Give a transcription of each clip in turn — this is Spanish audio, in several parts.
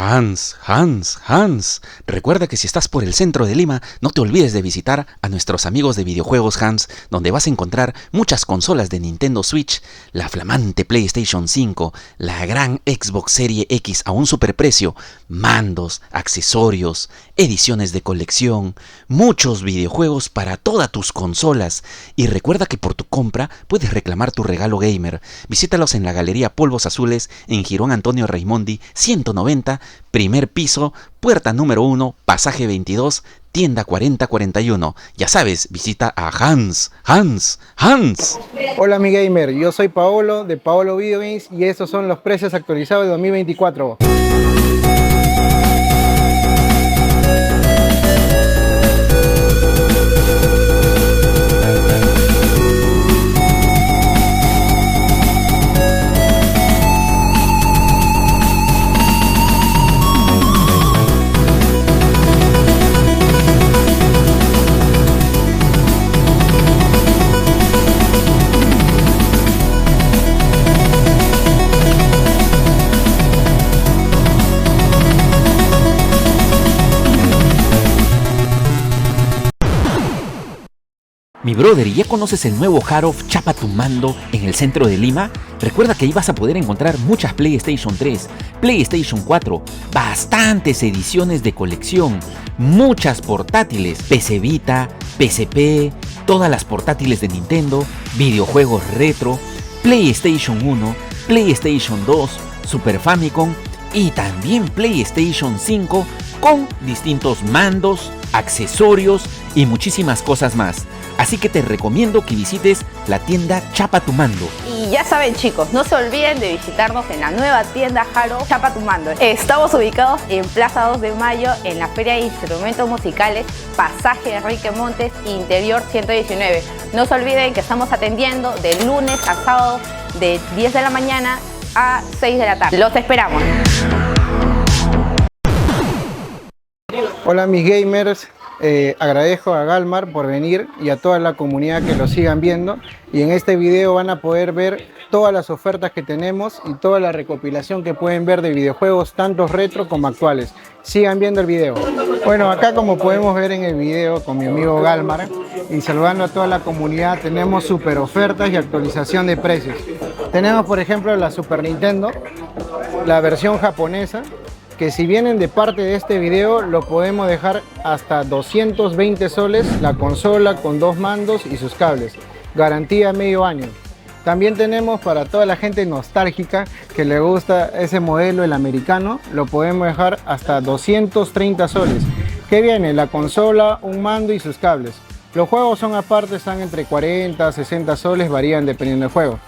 Hans, recuerda que si estás por el centro de Lima, no te olvides de visitar a nuestros amigos de Videojuegos Hans, donde vas a encontrar muchas consolas de Nintendo Switch, la flamante PlayStation 5, la gran Xbox Serie X a un superprecio, mandos, accesorios, ediciones de colección, muchos videojuegos para todas tus consolas. Y recuerda que por tu compra puedes reclamar tu regalo gamer. Visítalos en la Galería Polvos Azules en Jirón Antonio Raimondi 190, primer piso, puerta número 1, pasaje 22, tienda 4041. Ya sabes, visita a Hans. Hola mi gamer, yo soy Paolo de Paolo Video Games y estos son los precios actualizados de 2024. Mi brother, ¿ya conoces el nuevo Harov Chapa tu Mando en el centro de Lima? Recuerda que ahí vas a poder encontrar muchas PlayStation 3, PlayStation 4, bastantes ediciones de colección, muchas portátiles, PC Vita, PSP, todas las portátiles de Nintendo, videojuegos retro, PlayStation 1, PlayStation 2, Super Famicom y también PlayStation 5 con distintos mandos, accesorios y muchísimas cosas más. Así que te recomiendo que visites la tienda Chapa tu Mando. Y ya saben chicos, no se olviden de visitarnos en la nueva tienda Harov Chapa tu Mando. Estamos ubicados en Plaza 2 de Mayo, en la Feria de Instrumentos Musicales, Pasaje Enrique Montes, Interior 119. No se olviden que estamos atendiendo de lunes a sábado de 10 de la mañana a 6 de la tarde. Los esperamos. Hola mis gamers, agradezco a Galmar por venir y a toda la comunidad que lo sigan viendo, y en este video van a poder ver todas las ofertas que tenemos y toda la recopilación que pueden ver de videojuegos tanto retro como actuales. Sigan viendo el video. Bueno, acá como podemos ver en el video con mi amigo Galmar y saludando a toda la comunidad, tenemos super ofertas y actualización de precios. Tenemos por ejemplo la Super Nintendo, la versión japonesa, que si vienen de parte de este video lo podemos dejar hasta 220 soles la consola con 2 mandos y sus cables, garantía medio año. También tenemos para toda la gente nostálgica que le gusta ese modelo, el americano, lo podemos dejar hasta 230 soles, que viene la consola, un mando y sus cables. Los juegos son aparte, están entre 40 a 60 soles, varían dependiendo del juego.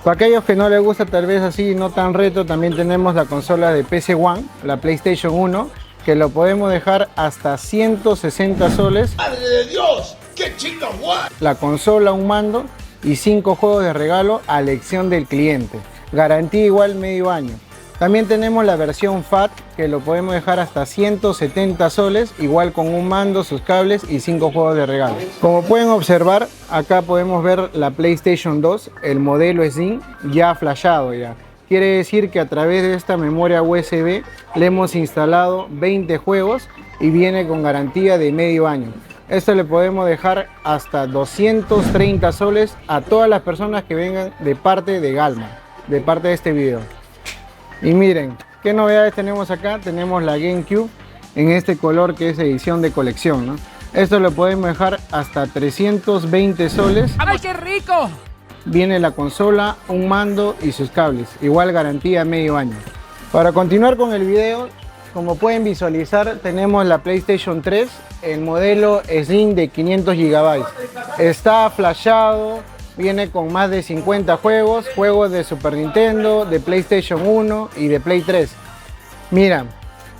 Para aquellos que no les gusta tal vez así, no tan retro, también tenemos la consola de PC One, la PlayStation 1, que lo podemos dejar hasta 160 soles. ¡Madre de Dios! ¡Qué chica guay! La consola, un mando y 5 juegos de regalo a elección del cliente. Garantía igual medio año. También tenemos la versión FAT, que lo podemos dejar hasta 170 soles, igual con un mando, sus cables y 5 juegos de regalo. Como pueden observar, acá podemos ver la PlayStation 2, el modelo Slim, ya flashado ya. Quiere decir que a través de esta memoria USB le hemos instalado 20 juegos y viene con garantía de medio año. Esto le podemos dejar hasta 230 soles a todas las personas que vengan de parte de Galmar, de parte de este video. Y miren, ¿qué novedades tenemos acá? Tenemos la GameCube en este color que es edición de colección, ¿no? Esto lo podemos dejar hasta 320 soles. ¡Ay, qué rico! Viene la consola, un mando y sus cables. Igual garantía medio año. Para continuar con el video, como pueden visualizar, tenemos la PlayStation 3, el modelo Slim de 500 GB. Está flashado. Viene con más de 50 juegos de Super Nintendo, de PlayStation 1 y de Play 3. Mira,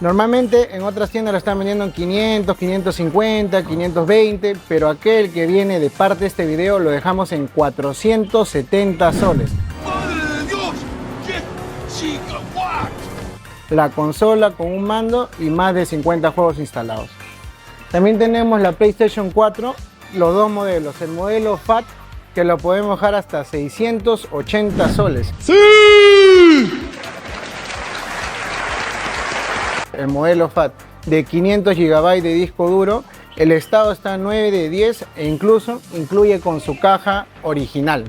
normalmente en otras tiendas lo están vendiendo en 500, 550, 520, pero aquel que viene de parte de este video lo dejamos en 470 soles. ¡Madre de Dios! ¡Qué chica guay! La consola con un mando y más de 50 juegos instalados. También tenemos la PlayStation 4, los dos modelos, el modelo FAT, que lo podemos dejar hasta 680 soles. ¡Sí! el modelo FAT de 500 GB de disco duro. El estado está 9 de 10 e incluso incluye con su caja original.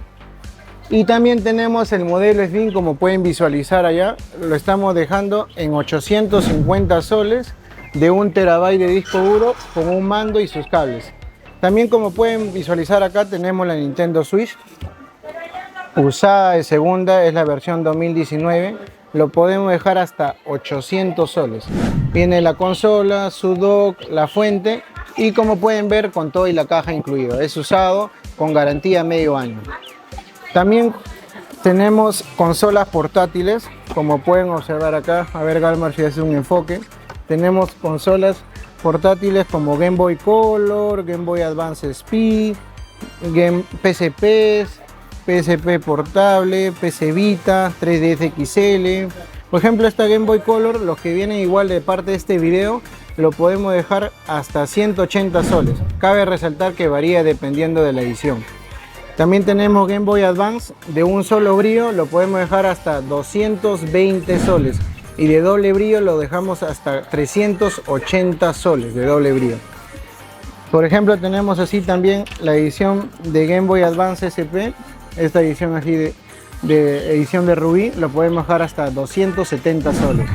Y también tenemos el modelo Slim, como pueden visualizar allá, lo estamos dejando en 850 soles de 1 TB de disco duro con un mando y sus cables. También, como pueden visualizar acá, tenemos la Nintendo Switch usada de segunda, es la versión 2019, lo podemos dejar hasta 800 soles. Viene la consola, su dock, la fuente y, como pueden ver, con todo y la caja incluido. Es usado con garantía medio año. También tenemos consolas portátiles, como pueden observar acá. A ver, Galmar, si hace un enfoque. Tenemos consolas portátiles como Game Boy Color, Game Boy Advance SP, PSPs, PSP portable, PC Vita, 3DS XL. Por ejemplo, esta Game Boy Color, los que vienen igual de parte de este video, lo podemos dejar hasta 180 soles. Cabe resaltar que varía dependiendo de la edición. También tenemos Game Boy Advance de un solo brillo, lo podemos dejar hasta 220 soles. Y de doble brillo lo dejamos hasta 380 soles de doble brillo. Por ejemplo, tenemos así también la edición de Game Boy Advance SP. Esta edición así de edición de rubí, lo podemos dejar hasta 270 soles.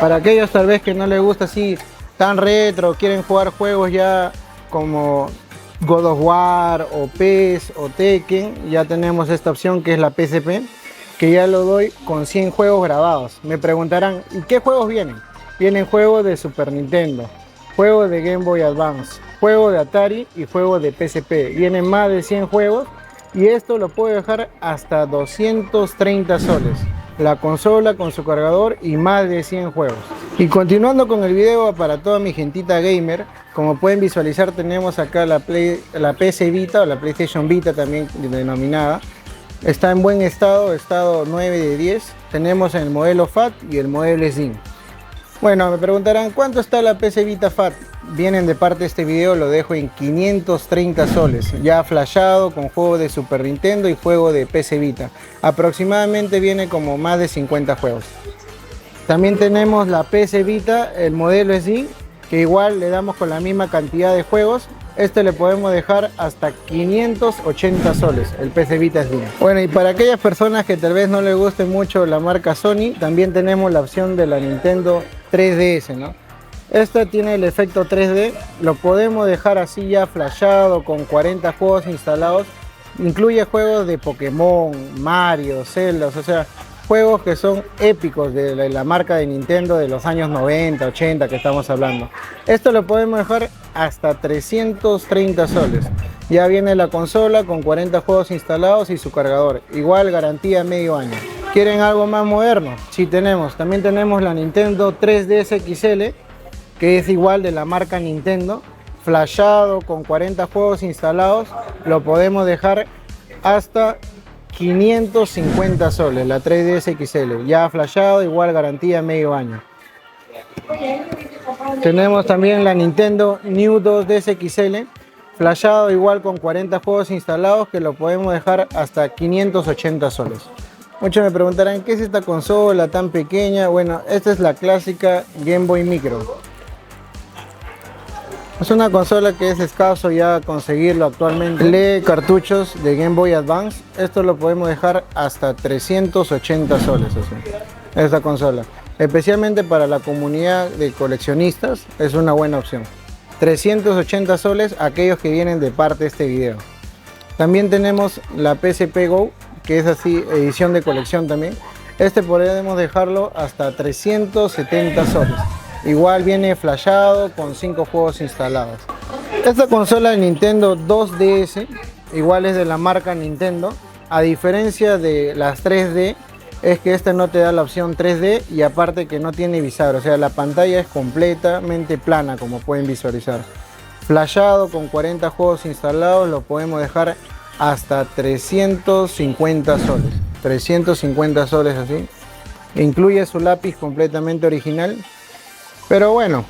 Para aquellos tal vez que no les gusta así tan retro, quieren jugar juegos ya como God of War o PES o Tekken, ya tenemos esta opción que es la PSP, que ya lo doy con 100 juegos grabados. Me preguntarán, ¿y qué juegos vienen? Vienen juegos de Super Nintendo, juegos de Game Boy Advance, juegos de Atari y juegos de PSP. Vienen más de 100 juegos y esto lo puedo dejar hasta 230 soles. La consola con su cargador y más de 100 juegos. Y continuando con el video para toda mi gentita gamer, como pueden visualizar, tenemos acá la PC Vita o la PlayStation Vita también denominada. Está en buen estado, estado 9 de 10. Tenemos el modelo FAT y el modelo Slim. Bueno, me preguntarán, ¿cuánto está la PC Vita FAT? Vienen de parte de este video, lo dejo en 530 soles, ya flashado con juego de Super Nintendo y juego de PC Vita. Aproximadamente viene como más de 50 juegos. También tenemos la PC Vita, el modelo Slim, que igual le damos con la misma cantidad de juegos. Este le podemos dejar hasta 580 soles, el PC Vita Slim. Bueno, y para aquellas personas que tal vez no les guste mucho la marca Sony, también tenemos la opción de la Nintendo 3DS, ¿no? Esta tiene el efecto 3D, lo podemos dejar así ya flashado con 40 juegos instalados. Incluye juegos de Pokémon, Mario, Zelda, o sea, juegos que son épicos de la marca de Nintendo de los años 90, 80 que estamos hablando. Esto lo podemos dejar hasta 330 soles. Ya viene la consola con 40 juegos instalados y su cargador. Igual garantía medio año. ¿Quieren algo más moderno? Sí tenemos. También tenemos la Nintendo 3DS XL, que es igual de la marca Nintendo. Flashado con 40 juegos instalados. Lo podemos dejar hasta 550 soles, la 3DS XL, ya flashado, igual garantía medio año. Tenemos también la Nintendo New 2DS XL, flashado igual con 40 juegos instalados, que lo podemos dejar hasta 580 soles. Muchos me preguntarán, ¿qué es esta consola tan pequeña? Bueno, esta es la clásica Game Boy Micro. Es una consola que es escaso ya conseguirlo actualmente. Lee cartuchos de Game Boy Advance. Esto lo podemos dejar hasta 380 soles. Así. Esta consola. Especialmente para la comunidad de coleccionistas es una buena opción. 380 soles aquellos que vienen de parte de este video. También tenemos la PSP Go, que es así, edición de colección también. Este podemos dejarlo hasta 370 soles. Igual viene flashado con 5 juegos instalados. Esta consola de Nintendo 2DS igual es de la marca Nintendo. A diferencia de las 3D, es que esta no te da la opción 3D y aparte que no tiene bisagra. O sea, la pantalla es completamente plana, como pueden visualizar. Flashado con 40 juegos instalados lo podemos dejar hasta 350 soles. 350 soles así. Incluye su lápiz completamente original. Pero bueno,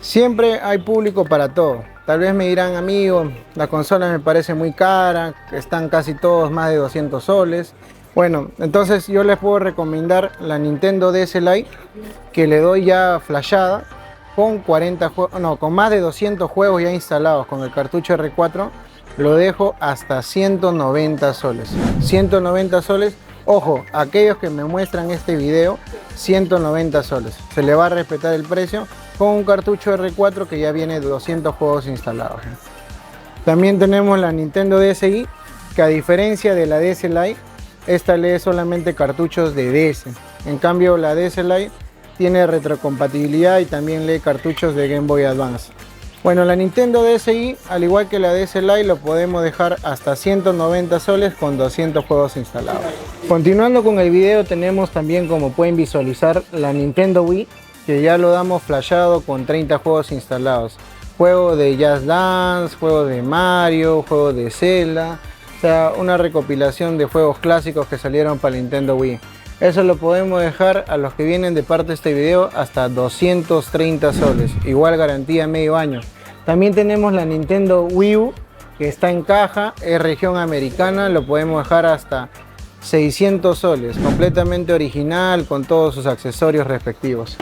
siempre hay público para todo. Tal vez me dirán, amigo, la consola me parece muy cara, están casi todos más de 200 soles. Bueno, entonces yo les puedo recomendar la Nintendo DS Lite, que le doy ya flashada con 40 juegos, no, con más de 200 juegos ya instalados con el cartucho R4. Lo dejo hasta 190 soles. 190 soles. Ojo, aquellos que me muestran este video, 190 soles. Se le va a respetar el precio con un cartucho R4 que ya viene de 200 juegos instalados. También tenemos la Nintendo DSi, que a diferencia de la DS Lite, esta lee solamente cartuchos de DS. En cambio, la DS Lite tiene retrocompatibilidad y también lee cartuchos de Game Boy Advance. Bueno, la Nintendo DSi, al igual que la DS Lite, lo podemos dejar hasta 190 soles con 200 juegos instalados. Continuando con el video, tenemos también, como pueden visualizar, la Nintendo Wii, que ya lo damos flashado con 30 juegos instalados. Juegos de Just Dance, juegos de Mario, juegos de Zelda. O sea, una recopilación de juegos clásicos que salieron para Nintendo Wii. Eso lo podemos dejar a los que vienen de parte de este video hasta 230 soles. Igual garantía medio año. También tenemos la Nintendo Wii U, que está en caja, es región americana. Lo podemos dejar hasta 600 soles. Completamente original con todos sus accesorios respectivos.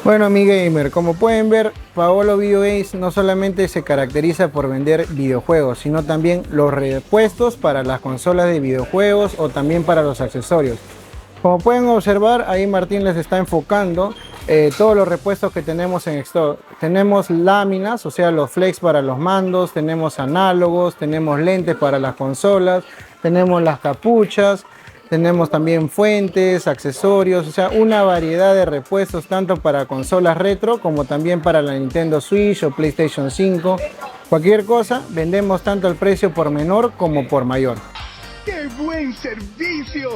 Bueno, mi gamer, como pueden ver, Paolo Video Games no solamente se caracteriza por vender videojuegos, sino también los repuestos para las consolas de videojuegos o también para los accesorios. Como pueden observar, ahí Martín les está enfocando todos los repuestos que tenemos en stock. Tenemos láminas, o sea, los flex para los mandos, tenemos análogos, tenemos lentes para las consolas, tenemos las capuchas, tenemos también fuentes, accesorios, o sea, una variedad de repuestos tanto para consolas retro como también para la Nintendo Switch o PlayStation 5. Cualquier cosa, vendemos tanto al precio por menor como por mayor. ¡Qué buen servicio!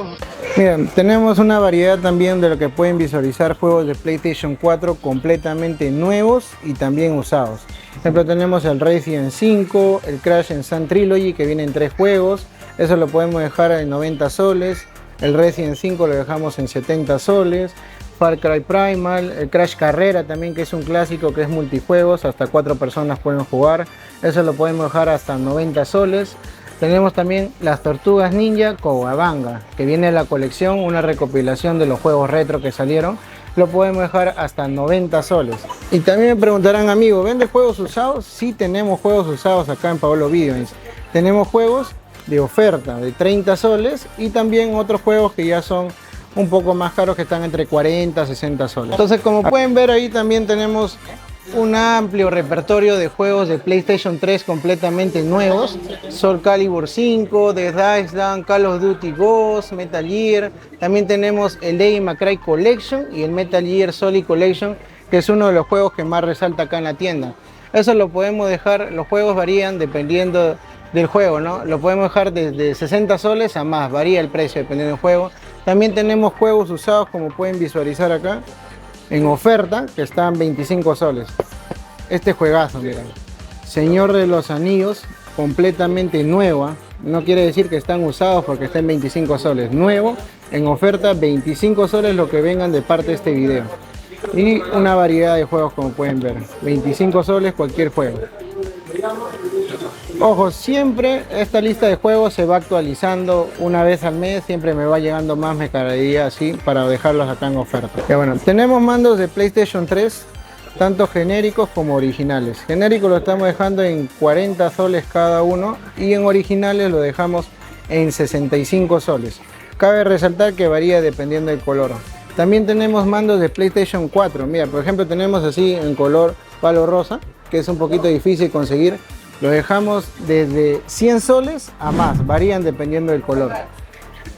Miren, tenemos una variedad también de lo que pueden visualizar, juegos de PlayStation 4 completamente nuevos y también usados. Por ejemplo, tenemos el Resident 5, el Crash and Sun Trilogy, que viene en 3 juegos. Eso lo podemos dejar en 90 soles. El Resident 5 lo dejamos en 70 soles. Far Cry Primal, el Crash Carrera también, que es un clásico que es multijuegos, hasta 4 personas pueden jugar. Eso lo podemos dejar hasta 90 soles. Tenemos también las Tortugas Ninja Cowabunga, que viene en la colección, una recopilación de los juegos retro que salieron. Lo podemos dejar hasta 90 soles. Y también me preguntarán, amigo, ¿vende juegos usados? Sí, tenemos juegos usados acá en Paolo Video Games. Tenemos juegos de oferta de 30 soles y también otros juegos que ya son un poco más caros, que están entre 40 y 60 soles. Entonces, como pueden ver, ahí también tenemos un amplio repertorio de juegos de PlayStation 3 completamente nuevos. Soul Calibur 5, The Dice Down, Call of Duty Ghost, Metal Gear. También tenemos el Devil May Cry Collection y el Metal Gear Solid Collection, que es uno de los juegos que más resalta acá en la tienda. Eso lo podemos dejar, los juegos varían dependiendo del juego, ¿no? Lo podemos dejar desde 60 soles a más, varía el precio dependiendo del juego. También tenemos juegos usados, como pueden visualizar acá, en oferta, que están 25 soles. Este juegazo, miren, Señor de los Anillos, completamente nueva. No quiere decir que están usados porque está en 25 soles. Nuevo, en oferta, 25 soles lo que vengan de parte de este video. Y una variedad de juegos, como pueden ver. 25 soles cualquier juego. Ojo, siempre esta lista de juegos se va actualizando una vez al mes. Siempre me va llegando más mercadería así para dejarlos acá en oferta. Y bueno, tenemos mandos de PlayStation 3, tanto genéricos como originales. Genéricos lo estamos dejando en 40 soles cada uno y en originales lo dejamos en 65 soles. Cabe resaltar que varía dependiendo del color. También tenemos mandos de PlayStation 4. Mira, por ejemplo, tenemos así en color palo rosa, que es un poquito difícil conseguir. Lo dejamos desde 100 soles a más, varían dependiendo del color.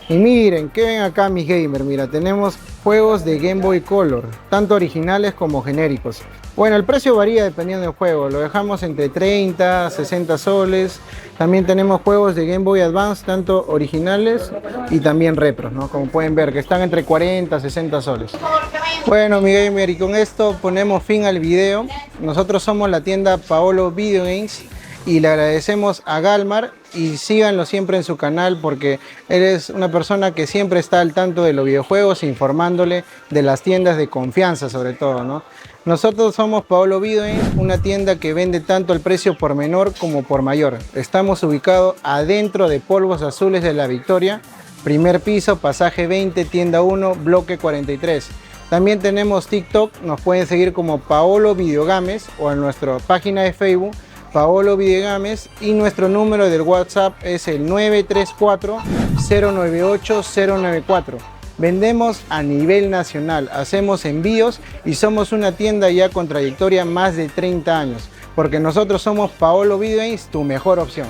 Y miren, ¿qué ven acá, mis gamers? Mira, tenemos juegos de Game Boy Color, tanto originales como genéricos. Bueno, el precio varía dependiendo del juego, lo dejamos entre 30, 60 soles. También tenemos juegos de Game Boy Advance, tanto originales y también retros, ¿no? Como pueden ver, que están entre 40 y 60 soles. Bueno, mi gamer, y con esto ponemos fin al video. Nosotros somos la tienda Paolo Video Games y le agradecemos a Galmar, y síganlo siempre en su canal porque él es una persona que siempre está al tanto de los videojuegos, informándole de las tiendas de confianza sobre todo, ¿no? Nosotros somos Paolo Video Games, una tienda que vende tanto el precio por menor como por mayor. Estamos ubicados adentro de Polvos Azules de La Victoria, primer piso, pasaje 20, tienda 1, bloque 43. También tenemos TikTok, nos pueden seguir como Paolo Videogames o en nuestra página de Facebook, Paolo Videogames, y nuestro número del WhatsApp es el 934-098-094. Vendemos a nivel nacional, hacemos envíos y somos una tienda ya con trayectoria más de 30 años, porque nosotros somos Paolo Videogames, tu mejor opción.